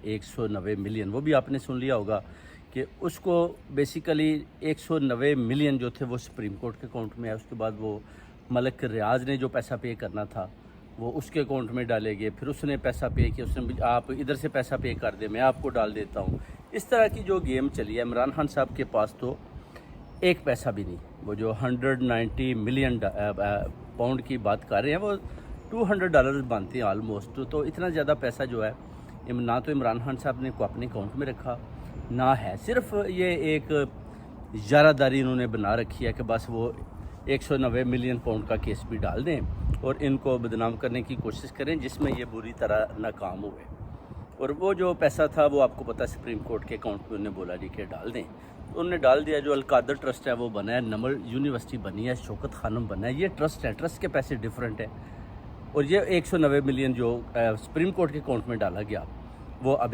190 million, وہ بھی آپ نے سن لیا ہوگا کہ اس کو بیسیکلی 190 ملین جو تھے وہ سپریم کورٹ کے اکاؤنٹ میں ہے. اس کے بعد وہ ملک ریاض نے جو پیسہ پے کرنا تھا وہ اس کے اکاؤنٹ میں ڈالے گئے، پھر اس نے پیسہ پے کیا، اس نے آپ ادھر سے پیسہ پے کر دیں، میں آپ کو ڈال دیتا ہوں. اس طرح کی جو گیم چلی ہے، عمران خان صاحب کے پاس تو ایک پیسہ بھی نہیں. وہ جو 190 ملین پاؤنڈ کی بات کر رہے ہیں وہ $200 بنتے ہیں آلموسٹ. تو اتنا زیادہ پیسہ جو ہے نہ تو عمران خان صاحب نے کو اپنے اکاؤنٹ میں رکھا نہ ہے. صرف یہ ایک یارہ داری انہوں نے بنا رکھی ہے کہ بس وہ 190 ملین پاؤنڈ کا کیس بھی ڈال دیں اور ان کو بدنام کرنے کی کوشش کریں، جس میں یہ بری طرح ناکام ہوئے. اور وہ جو پیسہ تھا وہ آپ کو پتہ سپریم کورٹ کے اکاؤنٹ میں انہوں نے بولا جی کہ ڈال دیں، تو انہوں نے ڈال دیا. جو القادر ٹرسٹ ہے وہ بنا ہے، نمل یونیورسٹی بنی ہے، شوکت خانم بنا ہے، یہ ٹرسٹ ہے، ٹرسٹ کے پیسے ڈیفرنٹ ہیں. اور یہ 190 ملین جو سپریم کورٹ کے اکاؤنٹ میں ڈالا گیا وہ ابھی